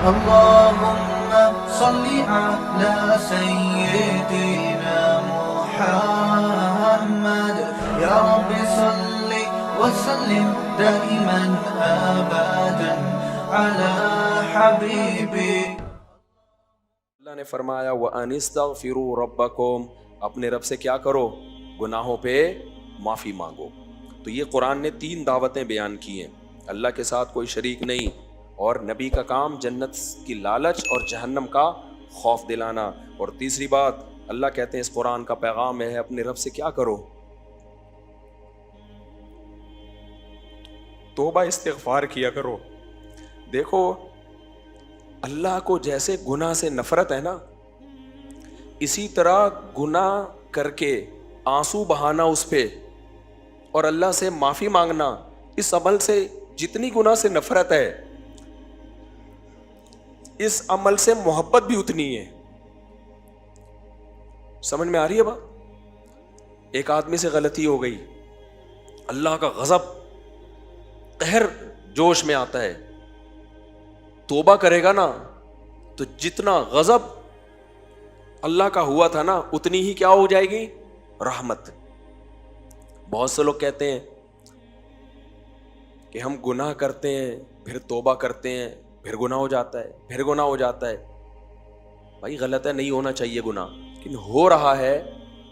اللهم صل على سيدنا محمد يا رب صل وسلم دائما ابدا على حبيبي. اللہ نے فرمایا وَأَنِ اسْتَغْفِرُوا رَبَّكُمْ، اپنے رب سے کیا کرو؟ گناہوں پہ معافی مانگو. تو یہ قرآن نے 3 دعوتیں بیان کی ہیں. اللہ کے ساتھ کوئی شریک نہیں، اور نبی کا کام جنت کی لالچ اور جہنم کا خوف دلانا. اور تیسری بات اللہ کہتے ہیں اس قرآن کا پیغام ہے اپنے رب سے کیا کرو؟ توبہ استغفار کیا کرو. دیکھو اللہ کو جیسے گناہ سے نفرت ہے نا، اسی طرح گناہ کر کے آنسو بہانا اس پہ اور اللہ سے معافی مانگنا، اس عمل سے جتنی گناہ سے نفرت ہے اس عمل سے محبت بھی اتنی ہے. سمجھ میں آ رہی ہے بات؟ ایک آدمی سے غلطی ہو گئی، اللہ کا غضب قہر جوش میں آتا ہے، توبہ کرے گا نا تو جتنا غضب اللہ کا ہوا تھا نا اتنی ہی کیا ہو جائے گی؟ رحمت. بہت سے لوگ کہتے ہیں کہ ہم گناہ کرتے ہیں پھر توبہ کرتے ہیں پھر گناہ ہو جاتا ہے، پھر گناہ ہو جاتا ہے. بھائی غلط ہے، نہیں ہونا چاہیے گناہ، لیکن ہو رہا ہے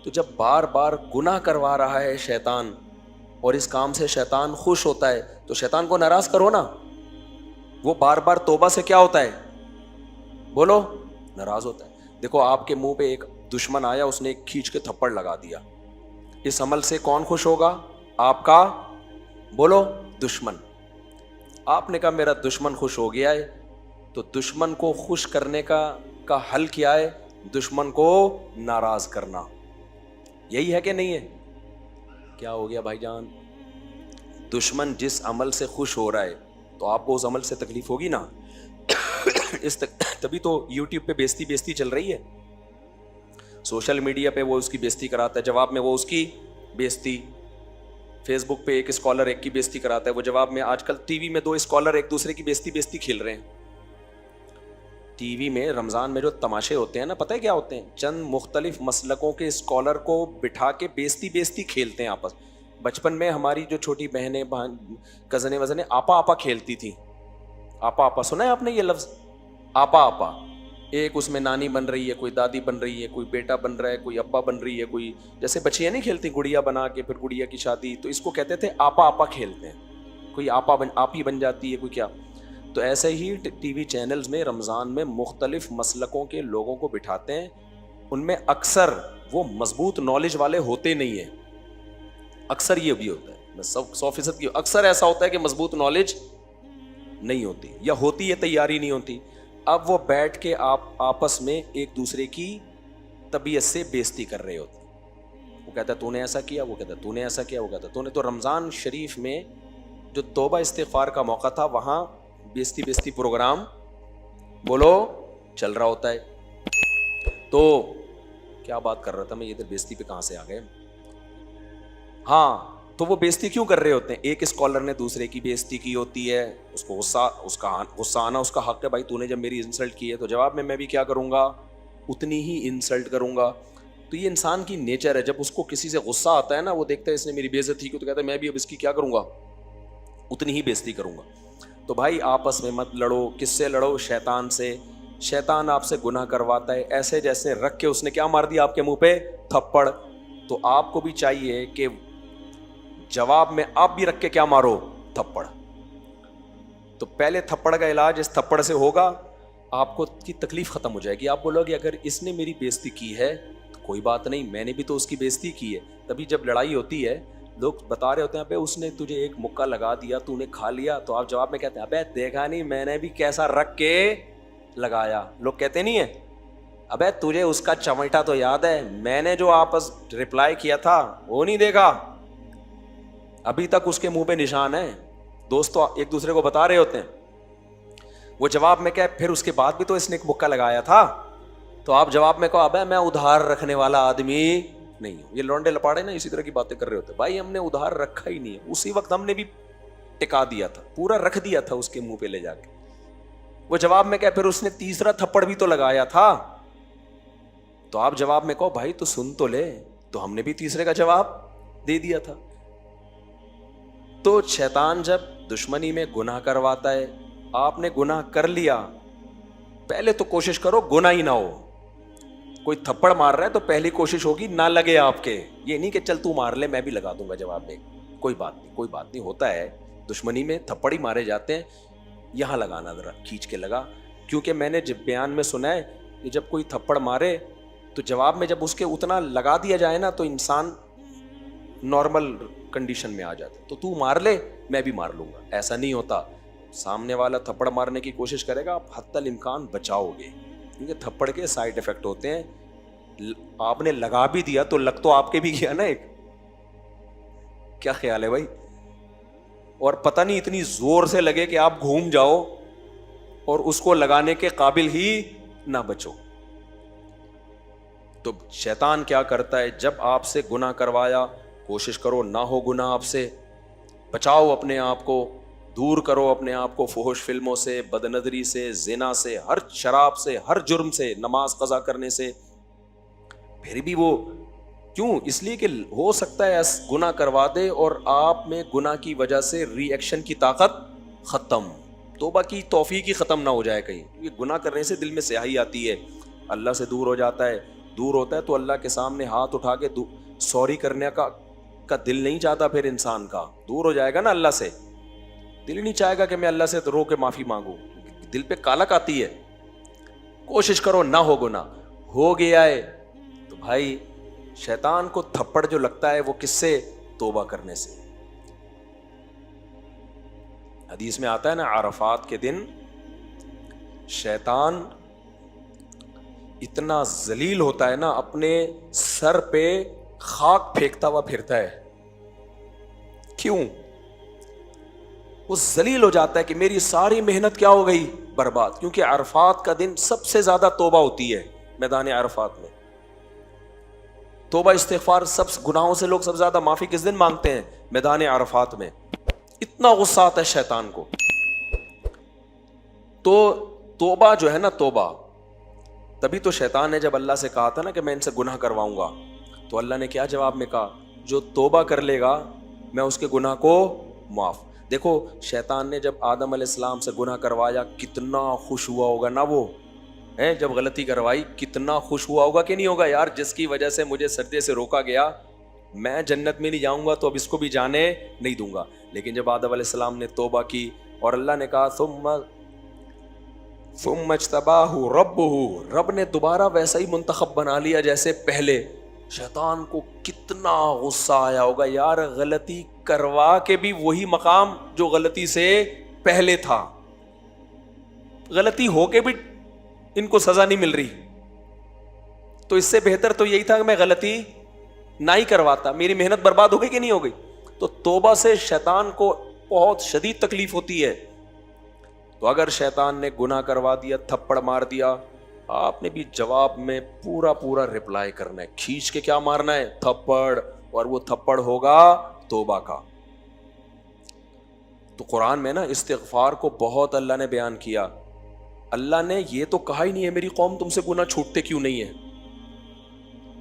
تو جب بار بار گناہ کروا رہا ہے شیطان اور اس کام سے شیطان خوش ہوتا ہے تو شیطان کو ناراض کرو نا. وہ بار بار توبہ سے کیا ہوتا ہے؟ بولو، ناراض ہوتا ہے. دیکھو آپ کے منہ پہ ایک دشمن آیا، اس نے ایک کھینچ کے تھپڑ لگا دیا، اس عمل سے کون خوش ہوگا؟ آپ کا بولو دشمن. آپ نے کہا میرا دشمن خوش ہو گیا ہے، تو دشمن کو خوش کرنے کا حل کیا ہے؟ دشمن کو ناراض کرنا. یہی ہے کہ نہیں ہے؟ کیا ہو گیا بھائی جان؟ دشمن جس عمل سے خوش ہو رہا ہے تو آپ کو اس عمل سے تکلیف ہوگی نا. تبھی تو یوٹیوب پہ بیزتی چل رہی ہے، سوشل میڈیا پہ وہ اس کی بیزتی کراتا ہے، جواب میں وہ اس کی بیزتی. فیس بک پہ ایک اسکالر ایک کی بیزتی کراتا ہے، وہ جواب میں. آج کل ٹی وی میں 2 اسکالر ایک دوسرے کی بیزتی کھیل رہے ہیں. ٹی وی میں رمضان میں جو تماشے ہوتے ہیں نا، پتہ ہے کیا ہوتے ہیں؟ چند مختلف مسلکوں کے اسکالر کو بٹھا کے بیزتی کھیلتے ہیں آپس. بچپن میں ہماری جو چھوٹی بہنیں کزنیں وزنیں آپا کھیلتی تھیں. آپا سنا ہے آپ نے یہ لفظ؟ آپا. ایک اس میں نانی بن رہی ہے، کوئی دادی بن رہی ہے، کوئی بیٹا بن رہا ہے، کوئی ابا بن رہی ہے، کوئی جیسے بچیاں نہیں کھیلتی گڑیا بنا کے پھر گڑیا کی شادی، تو اس کو کہتے تھے آپا کھیلتے ہیں. کوئی آپ ہی بن جاتی ہے، کوئی کیا. تو ایسے ہی ٹی وی چینلز میں رمضان میں مختلف مسلکوں کے لوگوں کو بٹھاتے ہیں. ان میں اکثر وہ مضبوط نالج والے ہوتے نہیں ہیں. اکثر یہ بھی ہوتا ہے، 100% کی اکثر ایسا ہوتا ہے کہ مضبوط نالج نہیں ہوتی، یا ہوتی ہے تیاری نہیں ہوتی. اب وہ بیٹھ کے آپ آپس میں ایک دوسرے کی طبیعت سے بیزتی کر رہے ہوتے ہیں. وہ کہتا ہے تو نے ایسا کیا، وہ کہتا ہے تو نے ایسا کیا، وہ کہتا ہے تو نے. تو رمضان شریف میں جو توبہ استغفار کا موقع تھا وہاں بیزتی پروگرام بولو چل رہا ہوتا ہے. تو کیا بات کر رہا تھا میں، یہ ادھر بیزتی پہ کہاں سے آ گئے؟ ہاں، تو وہ بیزتی کیوں کر رہے ہوتے ہیں؟ ایک اسکالر نے دوسرے کی بیزتی کی ہوتی ہے، اس کو غصہ آنا اس کا حق ہے. بھائی تو نے جب میری انسلٹ کی ہے تو جواب میں بھی کیا کروں گا؟ اتنی ہی انسلٹ کروں گا. تو یہ انسان کی نیچر ہے. جب اس کو کسی سے غصہ آتا ہے نا، وہ دیکھتا ہے اس نے میری بے عزتی کی تو کہتا ہے میں بھی اب اس کی کیا کروں گا؟ اتنی ہی بیزتی کروں گا. تو بھائی آپس میں مت لڑو. کس سے لڑو؟ شیطان سے. شیطان آپ سے گناہ کرواتا ہے، ایسے جیسے رکھ کے اس نے کیا مار دیا آپ کے منہ پہ؟ تھپڑ. تو آپ کو بھی چاہیے کہ جواب میں آپ بھی رکھ کے کیا مارو؟ تھپڑ. تو پہلے تھپڑ کا علاج اس تھپڑ سے ہوگا، آپ کو کی تکلیف ختم ہو جائے گی. آپ بولو گے اگر اس نے میری بےزتی کی ہے تو کوئی بات نہیں، میں نے بھی تو اس کی بےزتی کی ہے. تبھی جب لڑائی ہوتی ہے لوگ بتا رہے ہوتے ہیں ابے اس نے تجھے ایک مکہ لگا دیا تو نے کھا لیا، تو آپ جواب میں کہتے ہیں ابے دیکھا نہیں میں نے بھی کیسا رکھ کے لگایا. لوگ کہتے نہیں ہیں ابے تجھے اس کا چمٹا تو یاد ہے، میں نے جو آپس رپلائی کیا تھا وہ نہیں دیکھا؟ ابھی تک اس کے منہ پہ نشان ہے. دوستو ایک دوسرے کو بتا رہے ہوتے ہیں. وہ جواب میں کیا پھر اس کے بعد بھی تو اس نے ایک مکہ لگایا تھا. تو آپ جواب میں کہو ابے میں ادھار رکھنے والا آدمی نہیں ہوں. یہ لونڈے لپاڑے نا اسی طرح کی باتیں کر رہے ہوتے. بھائی ہم نے ادھار رکھا ہی نہیں ہے، اسی وقت ہم نے بھی ٹکا دیا تھا، پورا رکھ دیا تھا اس کے منہ پہ لے جا کے. وہ جواب میں کہا پھر اس نے تیسرا تھپڑ بھی تو لگایا تھا. تو آپ جواب میں کہو بھائی تو سن تو لے, تو ہم نے بھی تیسرے کا جواب دے دیا تھا. تو شیطان جب دشمنی میں گناہ کرواتا ہے, آپ نے گناہ کر لیا, پہلے تو کوشش کرو گناہ ہی نہ ہو. کوئی تھپڑ مار رہا ہے تو پہلی کوشش ہوگی نہ لگے آپ کے, یہ نہیں کہ چل تو مار لے میں بھی لگا دوں گا جواب میں. کوئی بات نہیں, ہوتا ہے دشمنی میں تھپڑ ہی مارے جاتے ہیں, یہاں لگانا ذرا کھینچ کے لگا. کیونکہ میں نے جب بیان میں سنا ہے کہ جب کوئی تھپڑ مارے تو جواب میں جب اس کے اتنا لگا دیا جائے نا تو انسان نارمل کنڈیشن میں آ جاتا ہے. تو مار لے میں بھی مار لوں گا, ایسا نہیں ہوتا. سامنے والا تھپڑ مارنے کی کوشش کرے گا, آپ حتی الامکان بچاؤ گے, کیونکہ تھپڑ کے سائیڈ افیکٹ ہوتے ہیں. آپ نے لگا بھی دیا تو لگ تو آپ کے بھی گیا نا ایک. کیا خیال ہے بھائی؟ اور پتہ نہیں اتنی زور سے لگے کہ آپ گھوم جاؤ اور اس کو لگانے کے قابل ہی نہ بچو. تو شیطان کیا کرتا ہے, جب آپ سے گناہ کروایا کوشش کرو نہ ہو گناہ, آپ سے بچاؤ اپنے آپ کو, دور کرو اپنے آپ کو فحش فلموں سے, بد نظری سے, زنا سے, ہر شراب سے, ہر جرم سے, نماز قضا کرنے سے. پھر بھی وہ کیوں؟ اس لیے کہ ہو سکتا ہے گناہ کروا دے اور آپ میں گناہ کی وجہ سے ری ایکشن کی طاقت ختم, توبہ کی توفیق ہی ختم نہ ہو جائے کہیں. کیونکہ گناہ کرنے سے دل میں سیاہی آتی ہے, اللہ سے دور ہو جاتا ہے, دور ہوتا ہے تو اللہ کے سامنے ہاتھ اٹھا کے سوری کرنے کا دل نہیں چاہتا. پھر انسان کا دور ہو جائے گا نا اللہ سے, دل ہی نہیں چاہے گا کہ میں اللہ سے رو کے معافی مانگوں, دل پہ کالک آتی ہے. کوشش کرو نہ ہو گناہ, ہو گیا ہے تو بھائی شیطان کو تھپڑ جو لگتا ہے وہ کس سے؟ توبہ کرنے سے. حدیث میں آتا ہے نا, عرفات کے دن شیطان اتنا ذلیل ہوتا ہے نا, اپنے سر پہ خاک پھینکتا ہوا پھرتا ہے. کیوں؟ وہ ذلیل ہو جاتا ہے کہ میری ساری محنت کیا ہو گئی؟ برباد. کیونکہ عرفات کا دن سب سے زیادہ توبہ ہوتی ہے میدان عرفات میں. توبہ استغفار سب گناہوں سے لوگ سب سے زیادہ معافی کس دن مانگتے ہیں؟ میدان عرفات میں. اتنا غصہ آتا ہے شیطان کو. تو توبہ جو ہے نا, توبہ, تبھی تو شیطان نے جب اللہ سے کہا تھا نا کہ میں ان سے گناہ کرواؤں گا, تو اللہ نے کیا جواب میں کہا؟ جو توبہ کر لے گا میں اس کے گناہ کو معاف. دیکھو شیطان نے جب آدم علیہ السلام سے گناہ کروایا کتنا خوش ہوا ہوگا نا, وہ جب غلطی کروائی کتنا خوش ہوا ہوگا کہ نہیں ہوگا؟ یار جس کی وجہ سے مجھے سجدے سے روکا گیا, میں جنت میں نہیں جاؤں گا تو اب اس کو بھی جانے نہیں دوں گا. لیکن جب آدم علیہ السلام نے توبہ کی اور اللہ نے کہا ثم اجتباہ ربہ, رب نے دوبارہ ویسا ہی منتخب بنا لیا جیسے پہلے. شیطان کو کتنا غصہ آیا ہوگا, یار غلطی کروا کے بھی وہی مقام جو غلطی سے پہلے تھا, غلطی ہو کے بھی ان کو سزا نہیں مل رہی, تو اس سے بہتر تو یہی تھا کہ میں غلطی نہ ہی کرواتا, میری محنت برباد ہو گئی کہ نہیں ہو گئی. تو توبہ سے شیطان کو بہت شدید تکلیف ہوتی ہے. تو اگر شیطان نے گناہ کروا دیا, تھپڑ مار دیا, آپ نے بھی جواب میں پورا رپلائی کرنا ہے, کھینچ کے کیا مارنا ہے؟ تھپڑ. اور وہ تھپڑ ہوگا توبہ کا. تو قرآن میں نا استغفار کو بہت اللہ نے بیان کیا. اللہ نے یہ تو کہا ہی نہیں ہے میری قوم تم سے گناہ چھوٹتے کیوں نہیں ہے.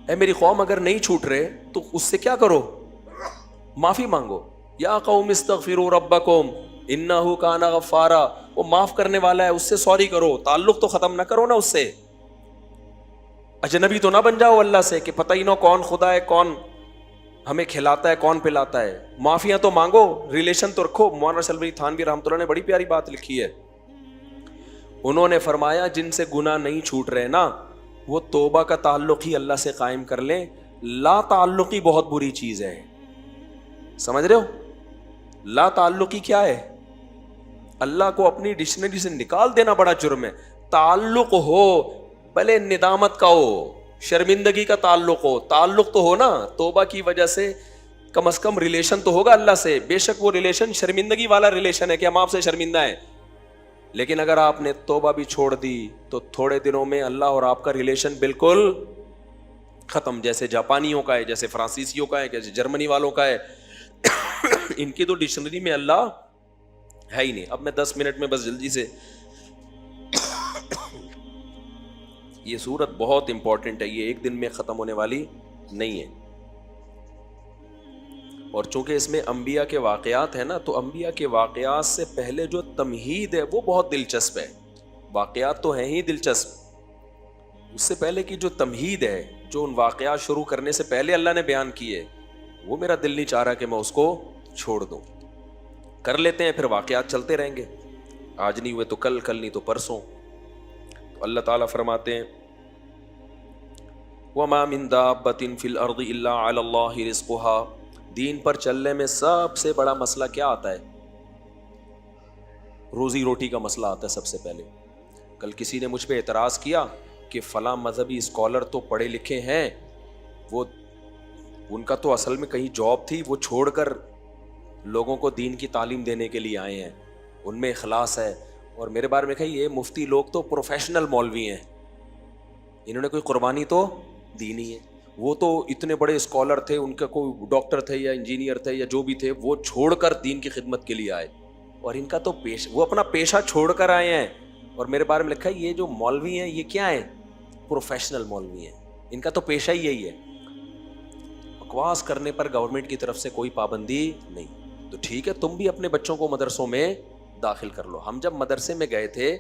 اے میری قوم اگر نہیں چھوٹ رہے تو اس سے کیا کرو؟ معافی مانگو. یا قوم استغفروا ربکم انہ کان غفارا, وہ معاف کرنے والا ہے, اس سے سوری کرو. تعلق تو ختم نہ کرو نا اس سے, اجنبی تو نہ بن جاؤ اللہ سے کہ پتہ ہی نہ کون خدا ہے, کون ہمیں کھلاتا ہے, کون پلاتا ہے. معافیاں تو مانگو, ریلیشن تو رکھو. مولانا شلوی تھانوی رحمۃ اللہ نے بڑی پیاری بات لکھی ہے. انہوں نے فرمایا جن سے گناہ نہیں چھوٹ رہے نا, وہ توبہ کا تعلق ہی اللہ سے قائم کر لیں. لا تعلقی بہت بری چیز ہے, سمجھ رہے ہو؟ لا تعلقی کیا ہے؟ اللہ کو اپنی ڈکشنری سے نکال دینا بڑا جرم ہے. تعلق ہو, بھلے ندامت کا ہو, شرمندگی کا تعلق ہو, تعلق تو ہو نا. توبہ کی وجہ سے کم از کم ریلیشن تو ہوگا اللہ سے. بے شک وہ ریلیشن شرمندگی والا ریلیشن ہے کہ ہم آپ سے شرمندہ ہیں, لیکن اگر آپ نے توبہ بھی چھوڑ دی تو تھوڑے دنوں میں اللہ اور آپ کا ریلیشن بالکل ختم. جیسے جاپانیوں کا ہے, جیسے فرانسیسیوں کا ہے, جیسے جرمنی والوں کا ہے. ان کی تو ڈکشنری میں اللہ ہے ہی نہیں. اب میں 10 منٹ میں بس جلدی سے یہ سورت بہت امپورٹنٹ ہے, یہ ایک دن میں ختم ہونے والی نہیں ہے. اور چونکہ اس میں انبیاء کے واقعات ہیں نا, تو انبیاء کے واقعات سے پہلے جو تمہید ہے وہ بہت دلچسپ ہے. واقعات تو ہیں ہی دلچسپ, اس سے پہلے کی جو تمہید ہے, جو ان واقعات شروع کرنے سے پہلے اللہ نے بیان کی ہے, وہ میرا دل نہیں چاہ رہا کہ میں اس کو چھوڑ دوں. کر لیتے ہیں, پھر واقعات چلتے رہیں گے, آج نہیں ہوئے تو کل, کل نہیں تو پرسوں. تو اللہ تعالیٰ فرماتے ہیں وَمَا مِن دَابَّةٍ فِي الْأَرْضِ إِلَّا عَلَى اللَّهِ رِزْقُهَا. دین پر چلنے میں سب سے بڑا مسئلہ کیا آتا ہے؟ روزی روٹی کا مسئلہ آتا ہے سب سے پہلے. کل کسی نے مجھ پہ اعتراض کیا کہ فلاں مذہبی اسکالر تو پڑھے لکھے ہیں, وہ ان کا تو اصل میں کہیں جاب تھی, وہ چھوڑ کر لوگوں کو دین کی تعلیم دینے کے لیے آئے ہیں, ان میں اخلاص ہے. اور میرے بارے میں کہا یہ مفتی لوگ تو پروفیشنل مولوی ہیں, انہوں نے کوئی قربانی تو دی نہیں ہے. وہ تو اتنے بڑے اسکالر تھے, ان کا کوئی ڈاکٹر تھے یا انجینئر تھے یا جو بھی تھے, وہ چھوڑ کر دین کی خدمت کے لیے آئے, اور ان کا تو وہ اپنا پیشہ چھوڑ کر آئے ہیں. اور میرے بارے میں لکھا ہے یہ جو مولوی ہیں یہ کیا ہیں؟ پروفیشنل مولوی ہیں, ان کا تو پیشہ ہی یہی ہے. بکواس کرنے پر گورنمنٹ کی طرف سے کوئی پابندی نہیں. تو ٹھیک ہے, تم بھی اپنے بچوں کو مدرسوں میں داخل کر لو. ہم جب مدرسے میں گئے تھے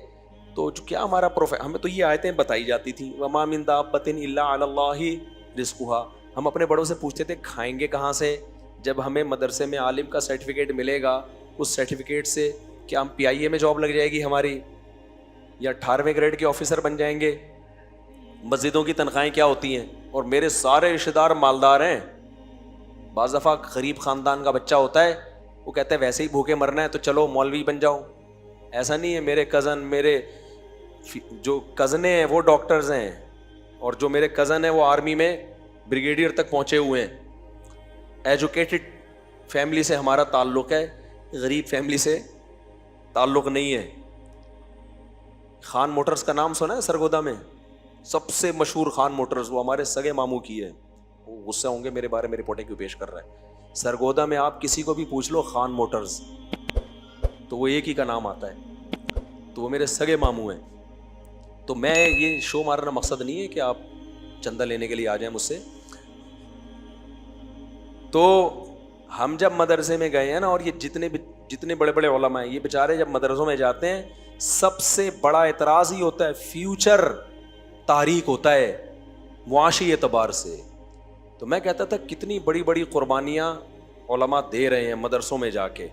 تو جو کیا ہمارا ہمیں تو یہ آیتیں بتائی جاتی تھیں وَمَا مِن دَابَّةٍ إِلَّا عَلَى اللَّهِ رِزْقُهَا. ہم اپنے بڑوں سے پوچھتے تھے کھائیں گے کہاں سے؟ جب ہمیں مدرسے میں عالم کا سرٹیفکیٹ ملے گا, اس سرٹیفکیٹ سے کیا ہم PIA میں جاب لگ جائے گی ہماری, یا 18ویں گریڈ کے آفیسر بن جائیں گے؟ مسجدوں کی تنخواہیں کیا ہوتی ہیں؟ اور میرے سارے رشتے دار مالدار ہیں. بعض دفعہ غریب خاندان کا بچہ ہوتا ہے, وہ کہتا ہے ویسے ہی بھوکے مرنا ہے تو چلو مولوی بن جاؤ. ایسا نہیں ہے. میرے کزن, میرے جو کزنیں ہیں وہ ڈاکٹرز ہیں, اور جو میرے کزن ہیں وہ آرمی میں بریگیڈیئر تک پہنچے ہوئے ہیں. ایجوکیٹڈ فیملی سے ہمارا تعلق ہے, غریب فیملی سے تعلق نہیں ہے. خان موٹرز کا نام سنا ہے سرگودا میں؟ سب سے مشہور خان موٹرز, وہ ہمارے سگے ماموں کی ہے. وہ غصہ ہوں گے میرے بارے میں رپورٹیں کیوں پیش کر رہا ہے. سرگودا میں آپ کسی کو بھی پوچھ لو خان موٹرز تو وہ ایک ہی کا نام آتا ہے, تو وہ میرے سگے ماموں ہیں. تو میں یہ شو مارنا مقصد نہیں ہے کہ آپ چندہ لینے کے لیے آ جائیں مجھ سے. تو ہم جب مدرسے میں گئے ہیں نا, اور یہ جتنے بڑے بڑے علماء ہیں, یہ بیچارے جب مدرسوں میں جاتے ہیں سب سے بڑا اعتراض ہی ہوتا ہے فیوچر تاریخ ہوتا ہے معاشی اعتبار سے. تو میں کہتا تھا کتنی بڑی بڑی قربانیاں علماء دے رہے ہیں مدرسوں میں جا کے,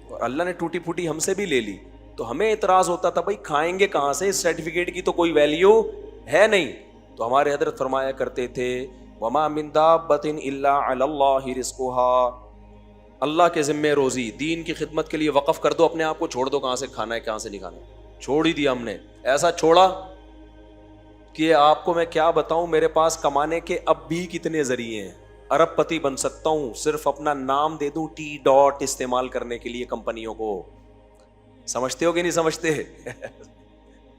اور اللہ نے ٹوٹی پھوٹی ہم سے بھی لے لی. تو ہمیں اعتراض ہوتا تھا بھائی کھائیں گے کہاں سے, اس سرٹیفکیٹ کی تو کوئی ویلیو ہے نہیں. تو ہمارے حضرت فرمایا کرتے تھے وَمَا مِن دَابَّةٍ إِلَّا عَلَى اللَّهِ رِزْقُهَا. اللہ کے ذمے روزی, دین کی خدمت کے لیے وقف کر دو اپنے آپ کو, چھوڑ دو کہاں سے کھانا ہے کہاں سے نہیں کھانا. چھوڑ ہی دیا ہم نے, ایسا چھوڑا کہ آپ کو میں کیا بتاؤں, میرے پاس کمانے کے اب بھی کتنے ذریعے ہیں. ارب پتی بن سکتا ہوں, صرف اپنا نام دے دوں ٹی ڈاٹ استعمال کرنے کے لیے کمپنیوں کو. سمجھتے ہو کہ نہیں سمجھتے؟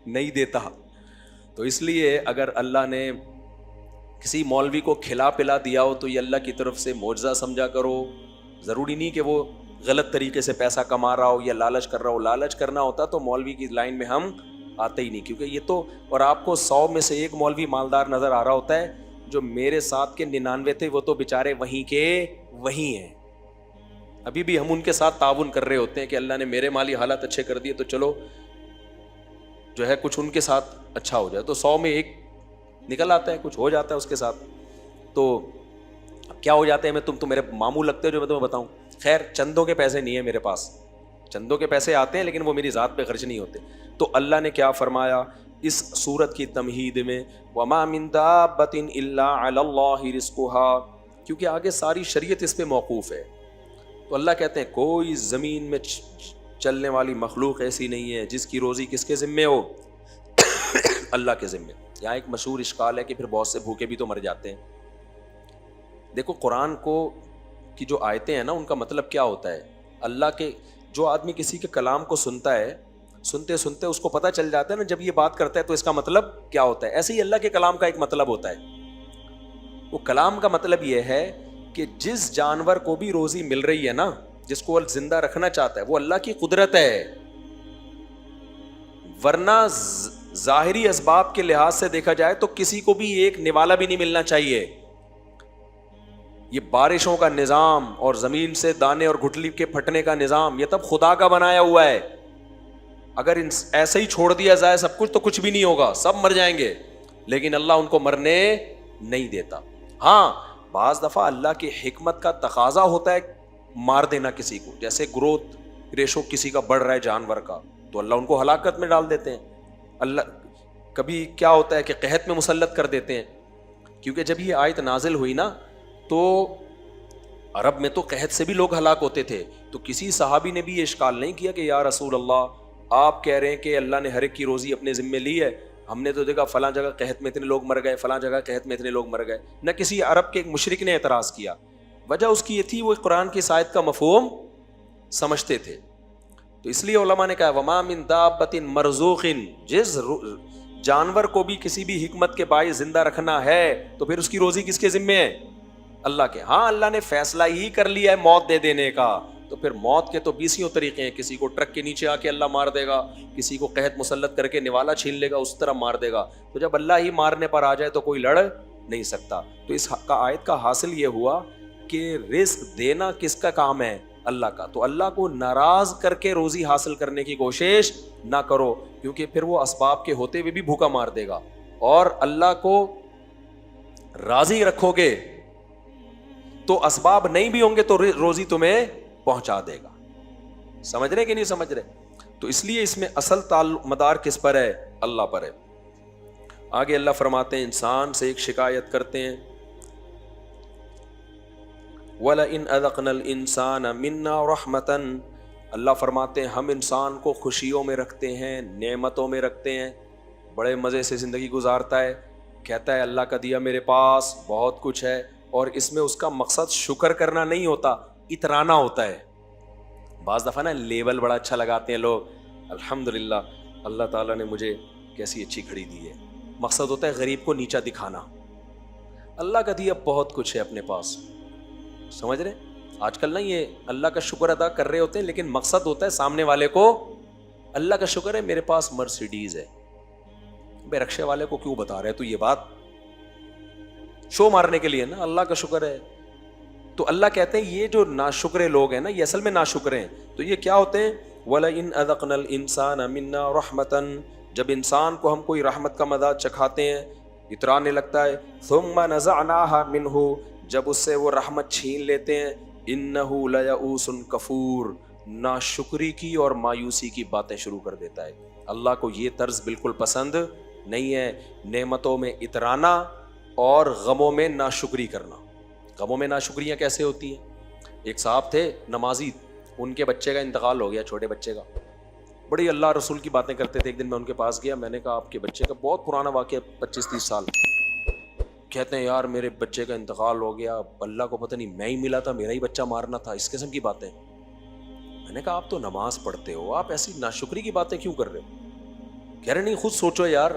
نہیں دیتا. تو اس لیے اگر اللہ نے کسی مولوی کو کھلا پلا دیا ہو تو یہ اللہ کی طرف سے معجزہ سمجھا کرو. ضروری نہیں کہ وہ غلط طریقے سے پیسہ کما رہا ہو یا لالچ کر رہا ہو. لالچ کرنا ہوتا تو مولوی کی لائن میں ہم آتے ہی نہیں, کیونکہ یہ تو, اور آپ کو 100 میں سے ایک مولوی مالدار نظر آ رہا ہوتا ہے, جو میرے ساتھ کے 99 تھے وہ تو بےچارے وہیں کے وہیں ہیں. ابھی بھی ہم ان کے ساتھ تعاون کر رہے ہوتے ہیں کہ اللہ نے میرے مالی حالات اچھے کر دیے تو چلو جو ہے کچھ ان کے ساتھ اچھا ہو جائے. تو 100 میں ایک نکل آتا ہے, کچھ ہو جاتا ہے اس کے ساتھ. تو کیا ہو جاتے ہیں, میں تم تو میرے ماموں لگتے ہو جو میں تمہیں بتاؤں. خیر, چندوں کے پیسے نہیں ہیں میرے پاس, چندوں کے پیسے آتے ہیں لیکن وہ میری ذات پہ خرچ نہیں ہوتے. تو اللہ نے کیا فرمایا اس سورت کی تمہید میں وَمَا مِن دَابَّةٍ إِلَّا عَلَى اللَّهِ رِزْقُهَا, کیونکہ آگے ساری شریعت اس پہ موقوف ہے. تو اللہ کہتے ہیں کوئی زمین میں چلنے والی مخلوق ایسی نہیں ہے جس کی روزی کس کے ذمے ہو, اللہ کے ذمے. یہاں ایک مشہور اشکال ہے کہ پھر بہت سے بھوکے بھی تو مر جاتے ہیں. دیکھو قرآن کی جو آیتیں ہیں نا, ان کا مطلب کیا ہوتا ہے. اللہ کے, جو آدمی کسی کے کلام کو سنتا ہے, سنتے سنتے اس کو پتہ چل جاتا ہے نا جب یہ بات کرتا ہے تو اس کا مطلب کیا ہوتا ہے. ایسے ہی اللہ کے کلام کا ایک مطلب ہوتا ہے. وہ کلام کا مطلب یہ ہے کہ جس جانور کو بھی روزی مل رہی ہے نا, جس کو وہ زندہ رکھنا چاہتا ہے, وہ اللہ کی قدرت ہے. ورنہ ظاہری اسباب کے لحاظ سے دیکھا جائے تو کسی کو بھی ایک نوالا بھی نہیں ملنا چاہیے. یہ بارشوں کا نظام اور زمین سے دانے اور گٹھلی کے پھٹنے کا نظام یہ تب خدا کا بنایا ہوا ہے. اگر ایسے ہی چھوڑ دیا جائے سب کچھ تو کچھ بھی نہیں ہوگا, سب مر جائیں گے, لیکن اللہ ان کو مرنے نہیں دیتا. ہاں بعض دفعہ اللہ کی حکمت کا تقاضا ہوتا ہے مار دینا کسی کو, جیسے گروتھ ریشو کسی کا بڑھ رہا ہے جانور کا, تو اللہ ان کو ہلاکت میں ڈال دیتے ہیں. اللہ کبھی کیا ہوتا ہے کہ قحط میں مسلط کر دیتے ہیں, کیونکہ جب یہ آیت نازل ہوئی نا تو عرب میں تو قحط سے بھی لوگ ہلاک ہوتے تھے. تو کسی صحابی نے بھی یہ اشکال نہیں کیا کہ یا رسول اللہ آپ کہہ رہے ہیں کہ اللہ نے ہر ایک کی روزی اپنے ذمے لی ہے, ہم نے تو دیکھا فلاں جگہ قحط میں اتنے لوگ مر گئے, فلاں جگہ قحط میں اتنے لوگ مر گئے. نہ کسی عرب کے ایک مشرک نے اعتراض کیا. وجہ اس کی یہ تھی وہ قرآن کی آیت کا مفہوم سمجھتے تھے. تو اس لیے علماء نے کہا وما من دابۃ مرزوق, جس جانور کو بھی کسی بھی حکمت کے باعث زندہ رکھنا ہے تو پھر اس کی روزی کس کے ذمے ہے؟ اللہ کے. ہاں اللہ نے فیصلہ ہی کر لیا ہے موت دے دینے کا, تو پھر موت کے تو 20 طریقے ہیں. کسی کو ٹرک کے نیچے آ کے اللہ مار دے گا, کسی کو قحط مسلط کر کے نوالا چھین لے گا, اس طرح مار دے گا. تو جب اللہ ہی مارنے پر آ جائے تو کوئی لڑ نہیں سکتا. تو اس کا آیت کا حاصل یہ ہوا کہ رزق دینا کس کا کام ہے؟ اللہ کا. تو اللہ کو ناراض کر کے روزی حاصل کرنے کی کوشش نہ کرو, کیونکہ پھر وہ اسباب کے ہوتے ہوئے بھی بھوکا مار دے گا. اور اللہ کو راضی رکھو گے تو اسباب نہیں بھی ہوں گے تو روزی تمہیں پہنچا دے گا. سمجھ رہے کہ نہیں سمجھ رہے؟ تو اس لیے اس میں اصل مدار کس پر ہے؟ اللہ پر ہے. آگے اللہ فرماتے ہیں انسان سے ایک شکایت کرتے ہیں وَلَئِنْ أَذَقْنَا الْإِنسَانَ مِنَّا رَحْمَةً, اللہ فرماتے ہیں ہم انسان کو خوشیوں میں رکھتے ہیں, نعمتوں میں رکھتے ہیں, بڑے مزے سے زندگی گزارتا ہے, کہتا ہے اللہ کا دیا میرے پاس بہت کچھ ہے, اور اس میں اس کا مقصد شکر کرنا نہیں ہوتا, اترانا ہوتا ہے. بعض دفعہ نا لیبل بڑا اچھا لگاتے ہیں لوگ, الحمدللہ اللہ تعالیٰ نے مجھے کیسی اچھی گھڑی دی ہے, مقصد ہوتا ہے غریب کو نیچا دکھانا. اللہ کا دیا بہت کچھ ہے اپنے پاس. سمجھ رہے؟ آج کل نا یہ اللہ کا شکر ادا کر رہے ہوتے ہیں, لیکن مقصد ہوتا ہے سامنے والے کو اللہ کا شکر ہے میرے پاس مرسیڈیز ہے. بے رکشے والے کو کیوں بتا رہے تو یہ بات شو مارنے کے لیے نا, اللہ کا شکر ہے. تو اللہ کہتے ہیں یہ جو ناشکرے لوگ ہیں نا یہ اصل میں ناشکرے ہیں. تو یہ کیا ہوتے ہیں؟ وَلَئِنْ أَذَقْنَا الْإِنسَانَ مِنَّا رَحْمَةً, جب انسان کو ہم کوئی رحمت کا مزہ چکھاتے ہیں اترانے لگتا ہے. ثُمَّ نَزَعْنَاهَا مِنْهُ, جب اس سے وہ رحمت چھین لیتے ہیں. انَّهُ لَيَئُوسٌ کفور, ناشکری کی اور مایوسی کی باتیں شروع کر دیتا ہے. اللہ کو یہ طرز بالکل پسند نہیں ہے, نعمتوں میں اترانا اور غموں میں ناشکری کرنا. غموں میں ناشکریاں کیسے ہوتی ہیں؟ ایک صاحب تھے نمازی, ان کے بچے کا انتقال ہو گیا, چھوٹے بچے کا. بڑی اللہ رسول کی باتیں کرتے تھے. ایک دن میں ان کے پاس گیا, میں نے کہا آپ کے بچے کا, بہت پرانا واقعہ 25-30 سال, کہتے ہیں یار میرے بچے کا انتقال ہو گیا, اللہ کو پتہ نہیں میں ہی ملا تھا, میرا ہی بچہ مارنا تھا, اس قسم کی باتیں. میں نے کہا آپ تو نماز پڑھتے ہو, آپ ایسی ناشکری کی باتیں کیوں کر رہے ہو؟ کہہ رہے نہیں خود سوچو یار,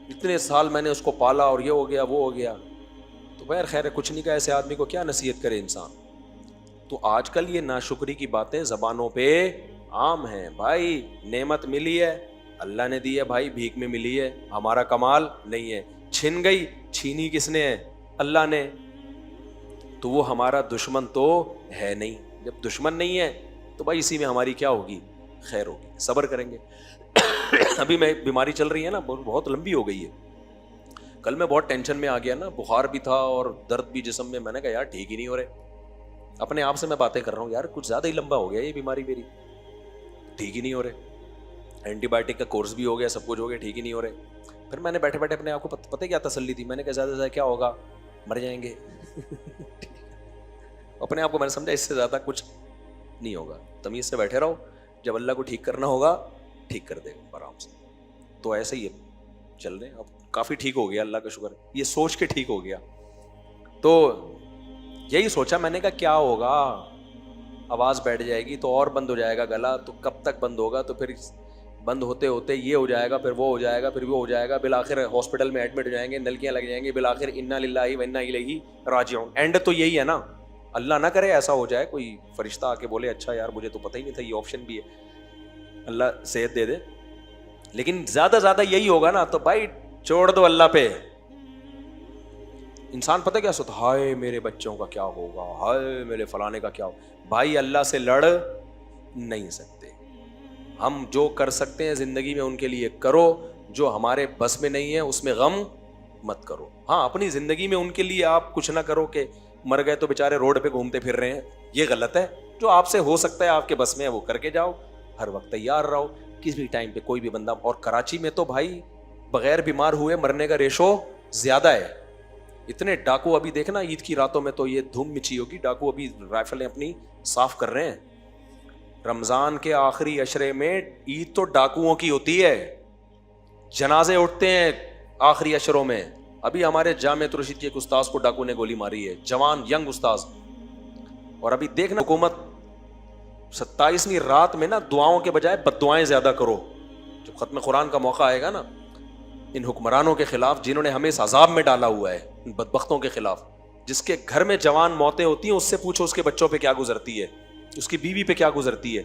اتنے سال میں نے اس کو پالا اور یہ ہو گیا وہ ہو گیا. تو بہر خیر ہے, کچھ نہیں کہا, ایسے آدمی کو کیا نصیحت کرے انسان. تو آج کل یہ ناشکری کی باتیں زبانوں پہ عام ہیں. بھائی نعمت ملی ہے اللہ نے دی ہے, بھائی بھیک میں ملی ہے, ہمارا کمال نہیں ہے. چھن گئی, چھینی کس نے ہے؟ اللہ نے. تو وہ ہمارا دشمن تو ہے نہیں. جب دشمن نہیں ہے تو بھائی اسی میں ہماری کیا ہوگی؟ خیر ہوگی, صبر کریں گے. ابھی میں بیماری چل رہی ہے نا, بہت لمبی ہو گئی ہے. کل میں بہت ٹینشن میں آ گیا نا, بخار بھی تھا اور درد بھی جسم میں. میں نے کہا یار ٹھیک ہی نہیں ہو رہے. اپنے آپ سے میں باتیں کر رہا ہوں, یار کچھ زیادہ ہی لمبا ہو گیا یہ بیماری میری, ٹھیک ہی نہیں ہو رہے. اینٹی بایوٹک کا کورس بھی ہو گیا, سب کچھ ہو گیا, ٹھیک ہی نہیں ہو رہے. پھر میں نے بیٹھے بیٹھے اپنے آپ کو پتہ کیا تسلی تھی, میں نے کہا زیادہ سے زیادہ کیا ہوگا, مر جائیں گے. اپنے آپ کو میں نے سمجھا اس سے زیادہ کچھ نہیں ہوگا, تمیز سے بیٹھے رہو, جب اللہ کو ٹھیک کرنا ہوگا ٹھیک کر دے گا آرام سے. تو ایسے ہی چل رہے ہیں. اب کافی ٹھیک ہو گیا, اللہ کا شکر, یہ سوچ کے ٹھیک ہو گیا. تو یہی سوچا میں نے کہا کیا ہوگا, آواز بیٹھ جائے گی تو اور بند ہو جائے گا گلا, تو کب تک بند ہوگا, تو پھر بند ہوتے ہوتے یہ ہو جائے گا, پھر وہ ہو جائے گا, پھر وہ ہو جائے گا, بالآخر ہاسپٹل میں ایڈمٹ ہو جائیں گے, نلکیاں لگ جائیں گی, بالآخر انا للہ و انا الیہ راجعون. اینڈ تو یہی ہے نا. اللہ نہ کرے ایسا ہو جائے, کوئی فرشتہ آ کے بولے اچھا یار مجھے تو پتہ ہی نہیں تھا یہ آپشن بھی ہے, اللہ صحت دے دے, لیکن زیادہ زیادہ یہی ہوگا نا تو بھائی چھوڑ دو اللہ پہ. انسان پتہ کیا سوچتا، ہائے میرے بچوں کا کیا ہوگا، ہائے میرے فلانے کا کیا ہوگا. بھائی اللہ سے لڑ نہیں سکتے. ہم جو کر سکتے ہیں زندگی میں ان کے لیے کرو، جو ہمارے بس میں نہیں ہے اس میں غم مت کرو. ہاں اپنی زندگی میں ان کے لیے آپ کچھ نہ کرو کہ مر گئے تو بیچارے روڈ پہ گھومتے پھر رہے ہیں، یہ غلط ہے. جو آپ سے ہو سکتا ہے آپ کے بس میں ہے وہ کر کے جاؤ. ہر وقت تیار رہو، کسی بھی ٹائم پہ کوئی بھی بندہ. اور کراچی میں تو بھائی بغیر بیمار ہوئے مرنے کا ریشو زیادہ ہے. اتنے ڈاکو ابھی دیکھنا عید کی راتوں میں تو یہ دھوم مچی ہوگی، ڈاکو ابھی رائفلیں اپنی صاف کر رہے ہیں. رمضان کے آخری عشرے میں عید تو ڈاکوؤں کی ہوتی ہے، جنازے اٹھتے ہیں آخری عشروں میں. ابھی ہمارے جامعہ رشید کے ایک استاذ کو ڈاکو نے گولی ماری ہے، جوان ینگ استاذ. اور ابھی دیکھنا حکومت 27ویں رات میں نا دعاؤں کے بجائے بد دعائیں زیادہ کرو. جب ختم قرآن کا موقع آئے گا نا، ان حکمرانوں کے خلاف جنہوں نے ہمیں اس عذاب میں ڈالا ہوا ہے، ان بدبختوں کے خلاف، جس کے گھر میں جوان موتیں ہوتی ہیں اس سے پوچھو اس کے بچوں پہ کیا گزرتی ہے، اس کی بیوی پہ کیا گزرتی ہے.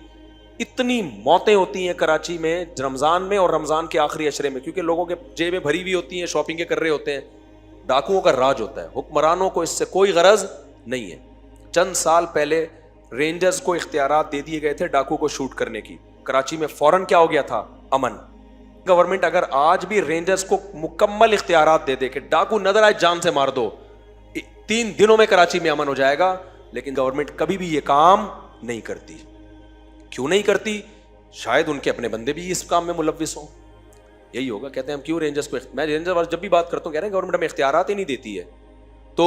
اتنی موتیں ہوتی ہیں کراچی میں رمضان میں اور رمضان کے آخری عشرے میں، کیونکہ لوگوں کے جیبیں بھری ہوئی ہوتی ہیں، شاپنگیں کر رہے ہوتے ہیں. ڈاکوؤں کا راج ہوتا ہے. حکمرانوں کو اس سے کوئی غرض نہیں ہے. چند سال پہلے رینجرز کو اختیارات دے دیے گئے تھے ڈاکو کو شوٹ کرنے کی. کراچی میں فوراً کیا ہو گیا تھا؟ امن. گورنمنٹ اگر آج بھی رینجرز کو مکمل اختیارات دے دے کہ ڈاکو نظر آئے جان سے مار دو، 3 دنوں میں کراچی میں امن ہو جائے گا. لیکن گورنمنٹ کبھی بھی یہ کام نہیں کرتی. کیوں نہیں کرتی؟ شاید ان کے اپنے بندے بھی اس کام میں ملوث ہوں. یہی ہوگا. کہتے ہیں ہم کیوں رینجرز کو، میں رینجر جب بھی بات کرتا ہوں کہہ رہے ہیں گورنمنٹ ہمیں اختیارات ہی نہیں دیتی ہے. تو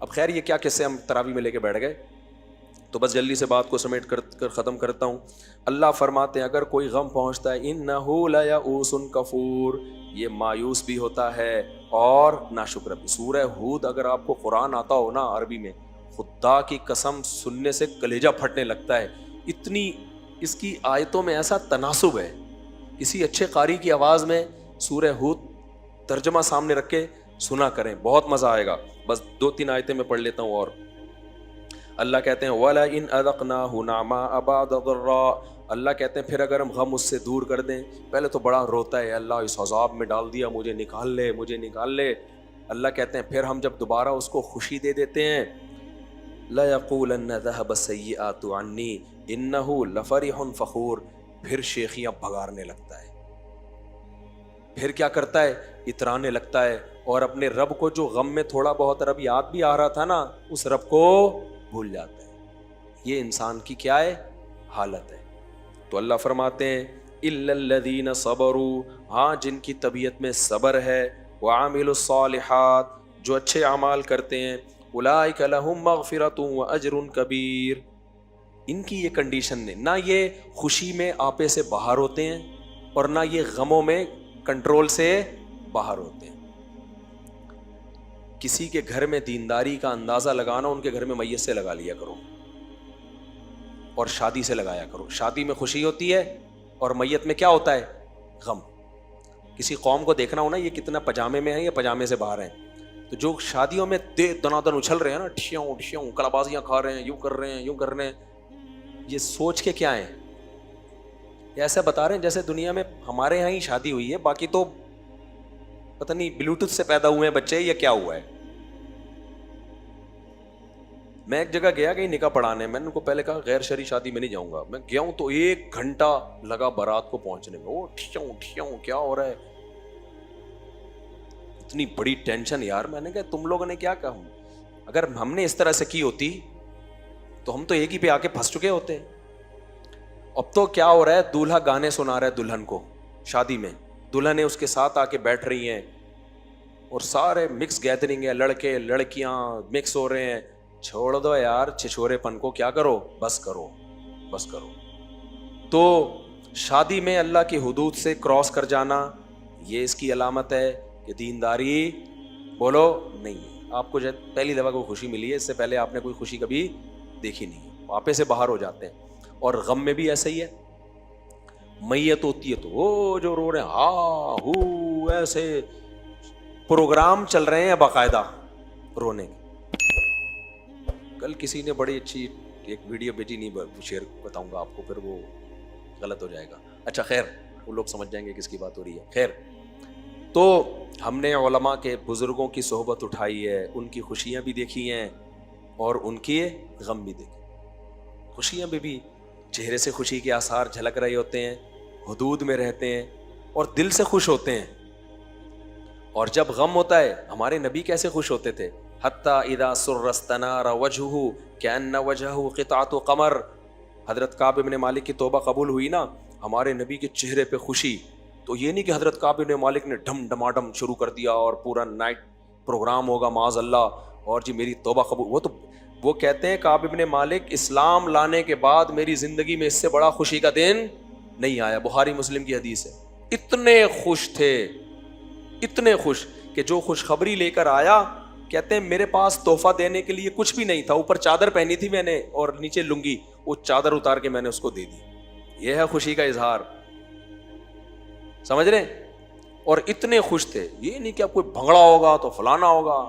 اب خیر یہ کیا قصے ہم تراویح میں لے کے بیٹھ گئے، تو بس جلدی سے بات کو سمیٹ کر ختم کرتا ہوں. اللہ فرماتے ہیں اگر کوئی غم پہنچتا ہے انہ لیئوس کفور، یہ مایوس بھی ہوتا ہے اور ناشکر بھی. سورہ ہود اگر آپ کو قرآن آتا ہو نا عربی میں، خدا کی قسم سننے سے کلیجہ پھٹنے لگتا ہے. اتنی اس کی آیتوں میں ایسا تناسب ہے. کسی اچھے قاری کی آواز میں سورہ ہود ترجمہ سامنے رکھ کے سنا کریں، بہت مزہ آئے گا. بس 2-3 آیتیں میں پڑھ لیتا ہوں. اور اللہ کہتے ہیں وَلَئِنْ أَذَقْنَاهُ نَعْمَاءَ بَعْدَ ضَرَّاءٍ، اللہ کہتے ہیں پھر اگر ہم غم اس سے دور کر دیں، پہلے تو بڑا روتا ہے اللہ اس عذاب میں ڈال دیا، مجھے نکال لے مجھے نکال لے. اللہ کہتے ہیں پھر ہم جب دوبارہ اس کو خوشی دے دیتے ہیں، لَيَقُولَنَّ ذَهَبَ السَّيِّئَاتُ عَنِّي إِنَّهُ لَفَرِحٌ فَخُورٌ، پھر شیخیاں بھگارنے لگتا ہے، پھر کیا کرتا ہے؟ اترانے لگتا ہے. اور اپنے رب کو جو غم میں تھوڑا بہت رب یاد بھی آ رہا تھا نا، اس رب کو بھول جاتا ہے. یہ انسان کی کیا ہے؟ حالت ہے. تو اللہ فرماتے ہیں اِلَّا الَّذِينَ صَبَرُوا، ہاں جن کی طبیعت میں صبر ہے، وَعَمِلُوا الصَّالِحَاتِ، جو اچھے اعمال کرتے ہیں، أُولَٰئِكَ لَهُم مَّغْفِرَةٌ وَأَجْرٌ كَبِيرٌ. ان کی یہ کنڈیشن نے نہ یہ خوشی میں آپے سے باہر ہوتے ہیں اور نہ یہ غموں میں کنٹرول سے باہر ہوتے ہیں. کسی کے گھر میں دینداری کا اندازہ لگانا، ان کے گھر میں میت سے لگا لیا کرو اور شادی سے لگایا کرو. شادی میں خوشی ہوتی ہے اور میت میں کیا ہوتا ہے؟ غم. کسی قوم کو دیکھنا ہونا یہ کتنا پجامے میں ہیں یا پجامے سے باہر ہیں. تو جو شادیوں میں دنادن اچھل رہے ہیں نا، ٹھیوں ٹھیوں کلابازیاں کھا رہے ہیں، یوں کر رہے ہیں یوں کر رہے ہیں، یہ سوچ کے کیا ہیں؟ یہ ایسا بتا رہے ہیں جیسے دنیا میں ہمارے یہاں ہی شادی ہوئی ہے، باقی تو پتہ نہیں بلوٹوتھ سے پیدا ہوئے ہیں بچے یا کیا ہوا ہے. میں ایک جگہ گیا کہیں نکاح پڑھانے، میں نے ان کو پہلے کہا غیر شرعی شادی میں نہیں جاؤں گا. میں گیا ہوں تو 1 گھنٹہ لگا بارات کو پہنچنے میں. وہ ٹھیوں ٹھیوں کیا ہو رہا ہے، اتنی بڑی ٹینشن یار. میں نے کہا تم لوگوں نے کیا کہا، اگر ہم نے اس طرح سے کی ہوتی تو ہم تو ایک ہی پہ آ کے پھنس چکے ہوتے. اب تو کیا ہو رہا ہے، دولہا گانے سنا رہا ہے دلہن کو شادی میں، دلہنیں اس کے ساتھ آ کے بیٹھ رہی ہیں اور سارے مکس گیدرنگ ہے، لڑکے لڑکیاں مکس ہو رہے ہیں. چھوڑ دو یار چھچورے پن کو، کیا کرو، بس کرو بس کرو. تو شادی میں اللہ کی حدود سے کراس کر جانا، یہ اس کی علامت ہے کہ دینداری بولو نہیں ہے. آپ کو جب پہلی دفعہ کوئی خوشی ملی ہے، اس سے پہلے آپ نے کوئی خوشی کبھی دیکھی نہیں، آپے سے باہر ہو جاتے ہیں. اور غم میں بھی ایسا ہی ہے، میت ہوتی ہے تو وہ جو رو رہے ہیں ہاں ہو، ایسے پروگرام چل رہے ہیں باقاعدہ رونے کے. کل کسی نے بڑی اچھی ایک ویڈیو بھیجی، نہیں شیئر بتاؤں گا آپ کو، پھر وہ غلط ہو جائے گا. اچھا خیر، وہ لوگ سمجھ جائیں گے کس کی بات ہو رہی ہے. خیر, تو ہم نے علماء کے بزرگوں کی صحبت اٹھائی ہے, ان کی خوشیاں بھی دیکھی ہیں اور ان کے غم بھی دیکھے. خوشیاں بھی چہرے سے خوشی کے آثار جھلک رہے ہوتے ہیں, حدود میں رہتے ہیں اور دل سے خوش ہوتے ہیں. اور جب غم ہوتا ہے, ہمارے نبی کیسے خوش ہوتے تھے, حتیٰ اذا سر استنار وجہہ کأن وجہہ قطعۃ قمر. حضرت کعب بن مالک کی توبہ قبول ہوئی نا, ہمارے نبی کے چہرے پہ خوشی. تو یہ نہیں کہ حضرت کعب بن مالک نے ڈھم ڈماڈم شروع کر دیا اور پورا نائٹ پروگرام ہوگا معاذ اللہ, اور جی میری توبہ قبول. وہ کہتے ہیں کعب بن مالک, اسلام لانے کے بعد میری زندگی میں اس سے بڑا خوشی کا دن نہیں آیا. بخاری مسلم کی حدیث ہے. اتنے خوش تھے, اتنے خوش کہ جو خوشخبری لے کر آیا, کہتے ہیں میرے پاس تحفہ دینے کے لیے کچھ بھی نہیں تھا, اوپر چادر پہنی تھی میں نے اور نیچے لنگی, وہ چادر اتار کے میں نے اس کو دے دی. یہ ہے خوشی کا اظہار, سمجھ رہے ہیں. اور اتنے خوش تھے, یہ نہیں کہ اب کوئی بھنگڑا ہوگا تو فلانا ہوگا.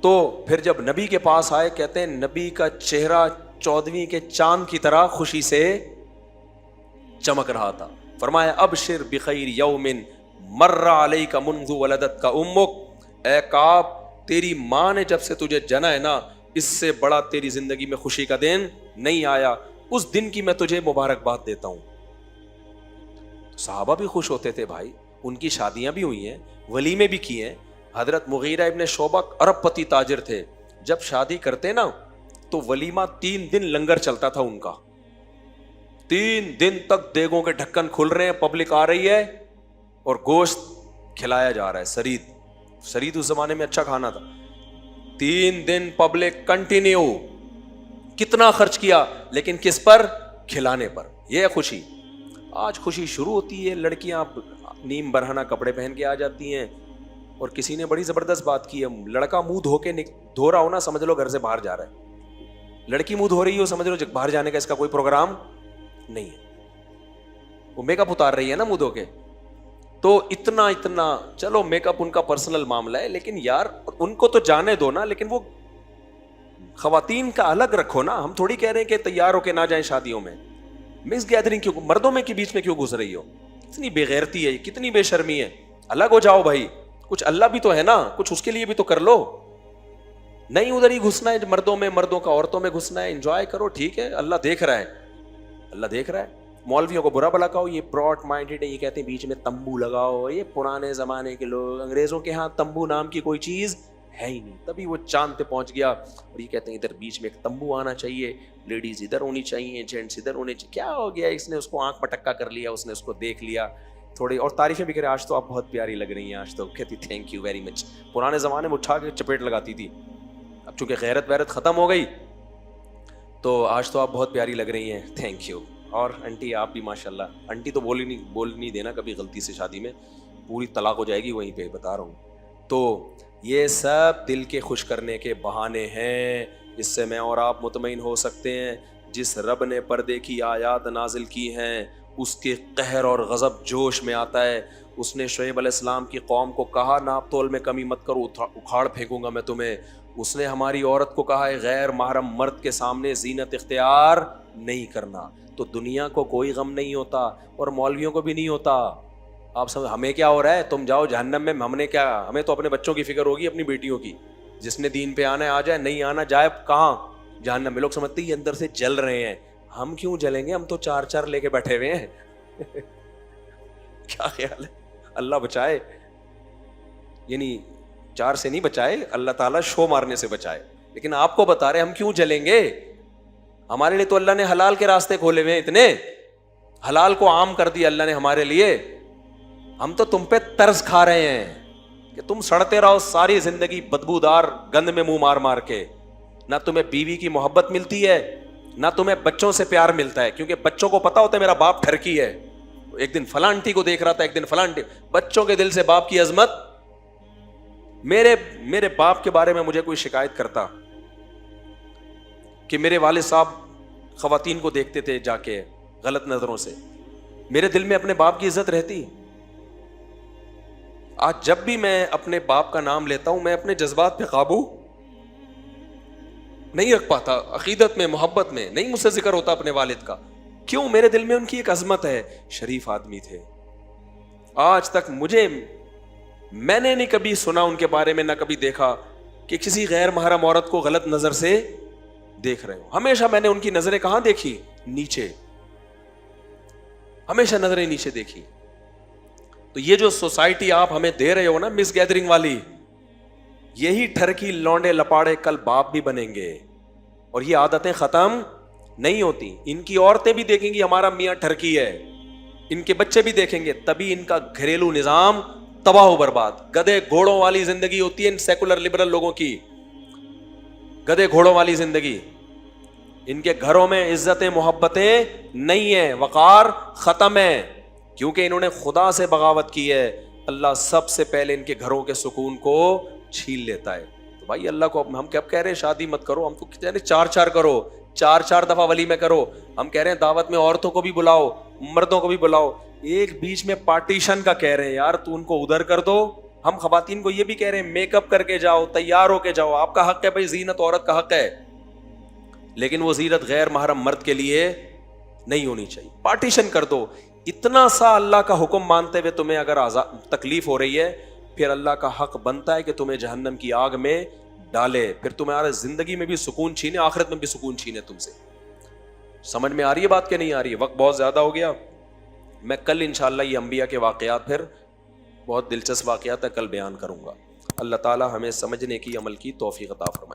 تو پھر جب نبی کے پاس آئے, کہتے ہیں نبی کا چہرہ 14ویں کے چاند کی طرح خوشی سے چمک رہا تھا. فرمایا ابشر بخیر یوم مر علیک منذ ولدتک امک. اے کعب, تیری ماں نے جب سے تجھے جنا ہے نا, اس سے بڑا تیری زندگی میں خوشی کا دن نہیں آیا. اس دن کی میں تجھے مبارکباد دیتا ہوں. صحابہ بھی خوش ہوتے تھے بھائی, ان کی شادیاں بھی ہوئی ہیں, ولیمے بھی کیے ہیں. حضرت مغیرہ ابن شعبہ ارب پتی تاجر تھے, جب شادی کرتے نا تو ولیمہ 3 دن لنگر چلتا تھا ان کا. 3 دن تک دیگوں کے ڈھکن کھل رہے ہیں, پبلک آ رہی ہے اور گوشت کھلایا جا رہا ہے. سرید اس زمانے میں اچھا کھانا تھا. 3 دن پبلک کنٹینیو. کتنا خرچ کیا, لیکن کس پر؟ کھلانے پر. یہ ہے خوشی. آج خوشی شروع ہوتی ہے, لڑکیاں نیم برہنہ کپڑے پہن کے آ جاتی ہیں. اور کسی نے بڑی زبردست بات کی ہے, لڑکا منہ دھو کے دھو رہا ہو نا, سمجھ لو گھر سے باہر جا رہا ہے. لڑکی منہ دھو رہی ہو, سمجھ لو باہر جانے کا اس کا کوئی پروگرام نہیں ہے. وہ میک اپ اتار رہی ہے نا منہ دھو کے. تو اتنا چلو میک اپ ان کا پرسنل معاملہ ہے, لیکن یار ان کو تو جانے دو نا. لیکن وہ خواتین کا الگ رکھو نا. ہم تھوڑی کہہ رہے ہیں کہ تیار ہو کے نہ جائیں شادیوں میں. مکس گیدرنگ کیوں, مردوں میں کے بیچ میں کیوں گھس رہی ہو؟ اتنی بے غیرتی ہے, کتنی بے شرمی ہے. الگ ہو جاؤ بھائی. کچھ اللہ بھی تو ہے نا, کچھ اس کے لیے بھی تو کر لو. نہیں ادھر ہی گھسنا ہے مردوں میں, مردوں کا عورتوں میں گھسنا ہے. انجوائے کرو, ٹھیک ہے, اللہ دیکھ رہا ہے, اللہ دیکھ رہا ہے. مولویوں کو برا بھلا کہو, یہ براڈ مائنڈیڈ ہے, یہ کہتے ہیں بیچ میں تمبو لگاؤ. یہ پرانے زمانے کے لوگ, انگریزوں کے ہاں تمبو نام کی کوئی چیز ہے ہی نہیں, تبھی وہ چاند پہ پہنچ گیا. اور یہ کہتے ہیں ادھر بیچ میں ایک تمبو آنا چاہیے, لیڈیز ادھر ہونی چاہیے, جینٹس ادھر ہونے چاہیے. کیا ہو گیا, اس نے اس کو آنکھ پٹکا کر لیا, اس نے اس کو دیکھ لیا تھوڑی. اور تعریفیں بھی کرے, آج تو آپ بہت پیاری لگ رہی ہیں, آج تو کہتی تھینک یو ویری مچ. پرانے زمانے میں اٹھا کے چپیٹ لگاتی تھی, اب چونکہ غیرت ویرت ختم ہو گئی تو آج تو آپ بہت پیاری لگ رہی ہیں, تھینک یو. اور انٹی آپ بھی ماشاء اللہ. انٹی تو بول نہیں دینا کبھی غلطی سے, شادی میں پوری طلاق ہو جائے گی وہیں پہ, بتا رہا ہوں. تو یہ سب دل کے خوش کرنے کے بہانے ہیں. اس سے میں اور آپ مطمئن ہو سکتے ہیں, جس رب نے پردے کی آیات نازل کی ہیں اس کے قہر اور غضب جوش میں آتا ہے. اس نے شعیب علیہ السلام کی قوم کو کہا ناپ تول میں کمی مت کرو, اکھاڑ پھینکوں گا میں تمہیں. اس نے ہماری عورت کو کہا ہے غیر محرم مرد کے سامنے زینت اختیار نہیں کرنا. تو دنیا کو کوئی غم نہیں ہوتا اور مولویوں کو بھی نہیں ہوتا. آپ سمجھ, ہمیں کیا ہو رہا ہے, تم جاؤ جہنم میں, ہم نے کیا, ہمیں تو اپنے بچوں کی فکر ہوگی, اپنی بیٹیوں کی. جس نے دین پہ آنا ہے آ جائے, نہیں آنا جائے کہاں, جہنم میں. لوگ سمجھتے ہیں یہ اندر سے جل رہے ہیں. ہم کیوں جلیں گے, ہم تو 4 لے کے بیٹھے ہوئے ہیں. کیا خیال ہے, اللہ بچائے, یعنی 4 سے نہیں بچائے, اللہ تعالیٰ شو مارنے سے بچائے. لیکن آپ کو بتا رہے ہم کیوں جلیں گے. ہمارے لیے تو اللہ نے حلال کے راستے کھولے ہوئے ہیں, اتنے حلال کو عام کر دیا اللہ نے ہمارے لیے. ہم تو تم پہ طرز کھا رہے ہیں کہ تم سڑتے رہو ساری زندگی بدبودار گند میں منہ مار مار کے. نہ تمہیں بیوی کی محبت ملتی ہے, نہ تمہیں بچوں سے پیار ملتا ہے, کیونکہ بچوں کو پتا ہوتا ہے میرا باپ ٹھرکی ہے. ایک دن فلاں آنٹی کو دیکھ رہا تھا, ایک دن فلاں آنٹی. بچوں کے دل سے باپ کی عظمت. میرے باپ کے بارے میں مجھے کوئی شکایت کرتا کہ میرے والد صاحب خواتین کو دیکھتے تھے جا کے غلط نظروں سے, میرے دل میں اپنے باپ کی عزت رہتی. آج جب بھی میں اپنے باپ کا نام لیتا ہوں, میں اپنے جذبات پہ قابو نہیں رکھ پاتا. عقیدت میں, محبت میں نہیں مجھ سے ذکر ہوتا اپنے والد کا. کیوں؟ میرے دل میں ان کی ایک عظمت ہے، شریف آدمی تھے. آج تک میں نے نہیں کبھی سنا ان کے بارے میں، نہ کبھی دیکھا کہ کسی غیر محرم عورت کو غلط نظر سے دیکھ رہے ہو. ہمیشہ میں نے ان کی نظریں کہاں دیکھی؟ نیچے، ہمیشہ نظریں نیچے دیکھی. تو یہ جو سوسائٹی آپ ہمیں دے رہے ہو نا مس گیدرنگ والی، یہی ٹھرکی لونڈے لپاڑے کل باپ بھی بنیں گے، اور یہ عادتیں ختم نہیں ہوتی. ان کی عورتیں بھی دیکھیں گی ہمارا میاں ٹھرکی ہے، ان کے بچے بھی دیکھیں گے، تبھی ان کا گھریلو نظام تباہ و برباد. گدے گھوڑوں والی زندگی ہوتی ہے ان سیکولر لبرل لوگوں کی، گدے گھوڑوں والی زندگی. ان کے گھروں میں عزتیں محبتیں نہیں ہیں، وقار ختم ہے، کیونکہ انہوں نے خدا سے بغاوت کی ہے. اللہ سب سے پہلے ان کے گھروں کے سکون کو چھین لیتا ہے. تو بھائی اللہ کو ہم کیا کہہ رہے ہیں شادی مت کرو، ہم تو کہہ رہے ہیں 4 کرو، 4 دفعہ ولیمے کرو. ہم کہہ رہے ہیں دعوت میں عورتوں کو بھی بلاؤ، مردوں کو بھی بلاؤ. ایک بیچ میں پارٹیشن کا کہہ رہے ہیں یار، تو ان کو ادھر کر دو. ہم خواتین کو یہ بھی کہہ رہے ہیں میک اپ کر کے جاؤ، تیار ہو کے جاؤ، آپ کا حق ہے بھائی، زینت عورت کا حق ہے، لیکن وہ زینت غیر محرم مرد کے لیے نہیں ہونی چاہیے. پارٹیشن کر دو. اتنا سا اللہ کا حکم مانتے ہوئے تمہیں اگر تکلیف ہو رہی ہے، پھر اللہ کا حق بنتا ہے کہ تمہیں جہنم کی آگ میں ڈالے، پھر تمہارے زندگی میں بھی سکون چھینے، آخرت میں بھی سکون چھینے تم سے. سمجھ میں آ رہی ہے بات کہ نہیں آ رہی ہے؟ وقت بہت زیادہ ہو گیا. میں کل انشاءاللہ یہ انبیاء کے واقعات، پھر بہت دلچسپ واقعات ہے، کل بیان کروں گا. اللہ تعالی ہمیں سمجھنے کی، عمل کی توفیق عطا فرمائے.